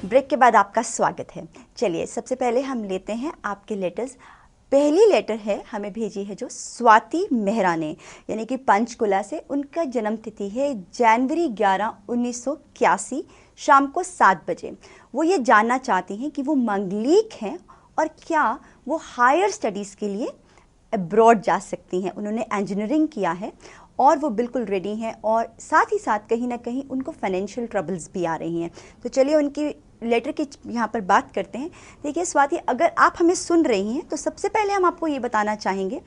Break के बाद आपका स्वागत है। चलिए सबसे पहले हम लेते हैं आपके लेटर्स। पहली लेटर है हमें भेजी है जो स्वाति मेहरा ने, यानी कि पंचकुला से। उनका जन्म तिथि है जनवरी 11, 1981 शाम को 7 बजे। वो ये जानना चाहती हैं कि वो मंगलिक हैं और क्या वो हायर स्टडीज़ के लिए अब्रॉड जा सकती हैं। उन्होंने इंजीनियरिंग किया है और वो बिल्कुल रेडी हैं, और साथ ही साथ कहीं ना कहीं उनको फाइनेंशियल ट्रबल्स भी आ रही हैं। तो चलिए उनकी लेटर की यहाँ पर बात करते हैं। देखिए स्वाति, अगर आप हमें सुन रही हैं तो सबसे पहले हम आपको ये बताना चाहेंगे,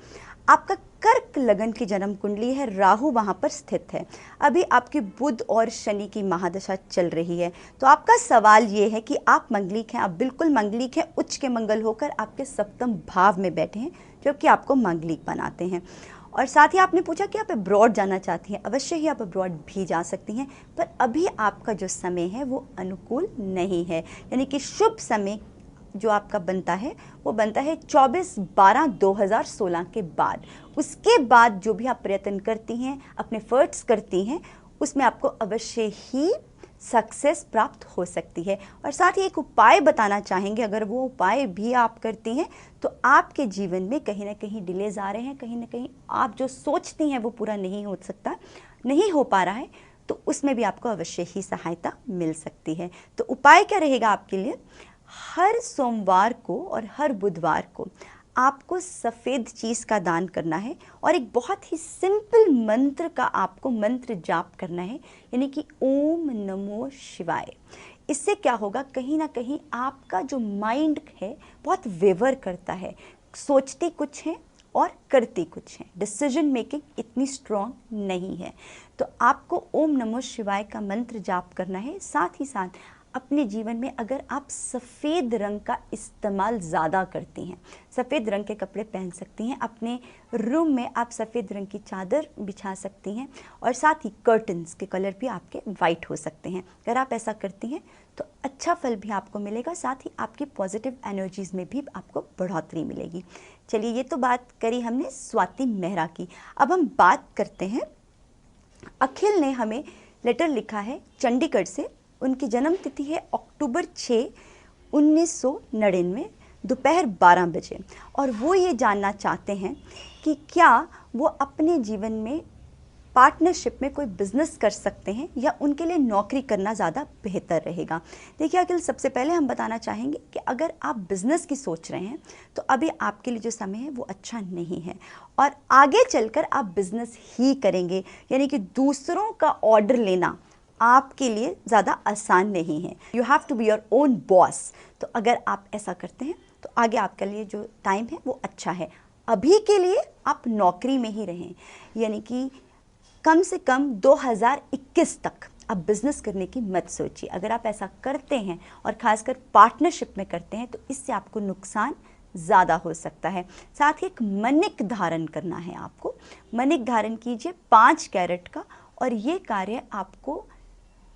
आपका कर्क लगन की जन्म कुंडली है, राहु वहाँ पर स्थित है। अभी आपकी बुध और शनि की महादशा चल रही है। तो आपका सवाल ये है कि आप मंगलिक हैं, आप बिल्कुल मंगलिक हैं। उच्च के मंगल होकर आपके सप्तम भाव में बैठे हैं, जो कि आपको मंगलिक बनाते हैं। और साथ ही आपने पूछा कि आप अब्रॉड जाना चाहती हैं। अवश्य ही आप अब्रॉड भी जा सकती हैं, पर अभी आपका जो समय है वो अनुकूल नहीं है। यानी कि शुभ समय जो आपका बनता है वो बनता है 24/12/2016 के बाद। उसके बाद जो भी आप प्रयत्न करती हैं, अपने एफर्ट्स करती हैं, उसमें आपको अवश्य ही सक्सेस प्राप्त हो सकती है। और साथ ही एक उपाय बताना चाहेंगे, अगर वो उपाय भी आप करती हैं तो आपके जीवन में कहीं ना कहीं डिलेज आ रहे हैं, कहीं ना कहीं आप जो सोचती हैं वो पूरा नहीं हो सकता, नहीं हो पा रहा है, तो उसमें भी आपको अवश्य ही सहायता मिल सकती है। तो उपाय क्या रहेगा आपके लिए? हर सोमवार को और हर बुधवार को आपको सफ़ेद चीज़ का दान करना है और एक बहुत ही सिंपल मंत्र का आपको मंत्र जाप करना है, यानी कि ओम नमो शिवाय। इससे क्या होगा, कहीं ना कहीं आपका जो माइंड है बहुत वेवर करता है, सोचती कुछ है और करती कुछ है, डिसीजन मेकिंग इतनी स्ट्रॉन्ग नहीं है। तो आपको ओम नमो शिवाय का मंत्र जाप करना है। साथ ही साथ अपने जीवन में अगर आप सफ़ेद रंग का इस्तेमाल ज़्यादा करती हैं, सफ़ेद रंग के कपड़े पहन सकती हैं, अपने रूम में आप सफ़ेद रंग की चादर बिछा सकती हैं, और साथ ही कर्टन्स के कलर भी आपके वाइट हो सकते हैं। अगर आप ऐसा करती हैं तो अच्छा फल भी आपको मिलेगा, साथ ही आपकी पॉजिटिव एनर्जीज़ में भी आपको बढ़ोतरी मिलेगी। चलिए, ये तो बात करी हमने स्वाति मेहरा की। अब हम बात करते हैं, अखिल ने हमें लेटर लिखा है चंडीगढ़ से। उनकी जन्म तिथि है अक्टूबर 6, 1999 दोपहर 12 बजे, और वो ये जानना चाहते हैं कि क्या वो अपने जीवन में पार्टनरशिप में कोई बिजनेस कर सकते हैं या उनके लिए नौकरी करना ज़्यादा बेहतर रहेगा। देखिए अखिल, सबसे पहले हम बताना चाहेंगे कि अगर आप बिजनेस की सोच रहे हैं तो अभी आपके लिए जो समय है वो अच्छा नहीं है, और आगे चलकर आप बिजनेस ही करेंगे, यानी कि दूसरों का ऑर्डर लेना आपके लिए ज़्यादा आसान नहीं है। You have to be your own boss. तो अगर आप ऐसा करते हैं तो आगे आपके लिए जो टाइम है वो अच्छा है। अभी के लिए आप नौकरी में ही रहें, यानी कि कम से कम 2021 तक आप बिज़नेस करने की मत सोचिए। अगर आप ऐसा करते हैं और ख़ासकर पार्टनरशिप में करते हैं तो इससे आपको नुकसान ज़्यादा हो सकता है। साथ ही एक मणिक धारण करना है आपको। मणिक धारण कीजिए 5 कैरेट का, और ये कार्य आपको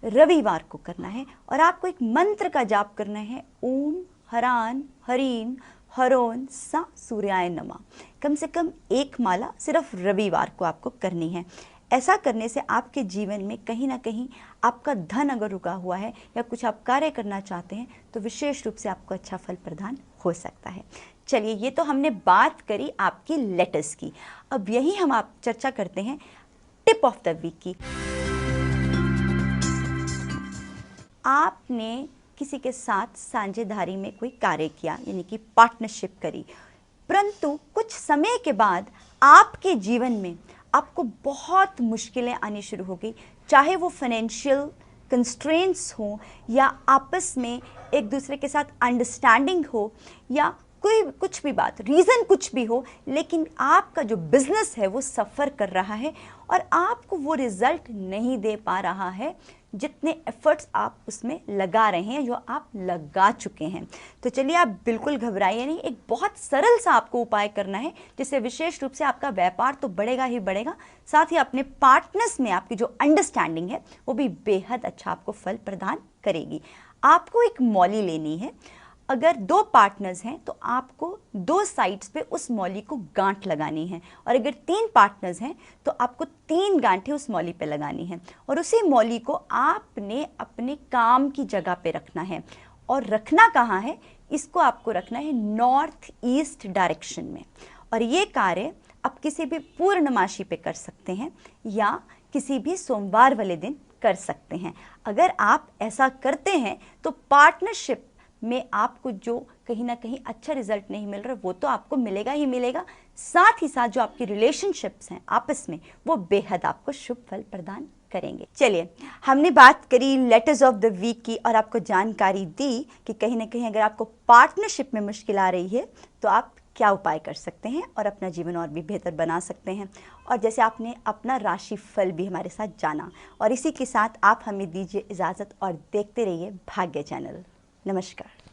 रविवार को करना है, और आपको एक मंत्र का जाप करना है, ओम हरान हरीन हरोन सा सूर्याय नमः। कम से कम 1 माला सिर्फ रविवार को आपको करनी है। ऐसा करने से आपके जीवन में कहीं ना कहीं आपका धन अगर रुका हुआ है या कुछ आप कार्य करना चाहते हैं तो विशेष रूप से आपको अच्छा फल प्रदान हो सकता है। चलिए, ये तो हमने बात करी आपकी लेटर्स की। अब यही हम आप चर्चा करते हैं टिप ऑफ द वीक की। आपने किसी के साथ साझेदारी में कोई कार्य किया, यानी कि पार्टनरशिप करी, परंतु कुछ समय के बाद आपके जीवन में आपको बहुत मुश्किलें आनी शुरू हो गई, चाहे वो फाइनेंशियल कंस्ट्रेंट्स हो या आपस में एक दूसरे के साथ अंडरस्टैंडिंग हो या कोई कुछ भी बात, रीज़न कुछ भी हो, लेकिन आपका जो बिजनेस है वो सफ़र कर रहा है और आपको वो रिजल्ट नहीं दे पा रहा है जितने एफर्ट्स आप उसमें लगा रहे हैं, जो आप लगा चुके हैं। तो चलिए, आप बिल्कुल घबराइए नहीं। एक बहुत सरल सा आपको उपाय करना है जिससे विशेष रूप से आपका व्यापार तो बढ़ेगा ही बढ़ेगा, साथ ही अपने पार्टनर्स में आपकी जो अंडरस्टैंडिंग है वो भी बेहद अच्छा आपको फल प्रदान करेगी। आपको एक मौली लेनी है। अगर 2 पार्टनर्स हैं तो आपको 2 साइड्स पे उस मौली को गांठ लगानी है, और अगर 3 पार्टनर्स हैं तो आपको 3 गांठें उस मौली पे लगानी है, और उसी मौली को आपने अपने काम की जगह पे रखना है। और रखना कहाँ है, इसको आपको रखना है नॉर्थ ईस्ट डायरेक्शन में। और ये कार्य आप किसी भी पूर्णमासी पे कर सकते हैं या किसी भी सोमवार वाले दिन कर सकते हैं। अगर आप ऐसा करते हैं तो पार्टनरशिप में आपको जो कहीं ना कहीं अच्छा रिजल्ट नहीं मिल रहा वो तो आपको मिलेगा ही मिलेगा, साथ ही साथ जो आपकी रिलेशनशिप्स हैं आपस में वो बेहद आपको शुभ फल प्रदान करेंगे। चलिए, हमने बात करी लेटर्स ऑफ द वीक की और आपको जानकारी दी कि कहीं ना कहीं अगर आपको पार्टनरशिप में मुश्किल आ रही है तो आप क्या उपाय कर सकते हैं और अपना जीवन और भी बेहतर बना सकते हैं। और जैसे आपने अपना राशि फल भी हमारे साथ जाना, और इसी के साथ आप हमें दीजिए इजाज़त और देखते रहिए भाग्य चैनल। नमस्कार।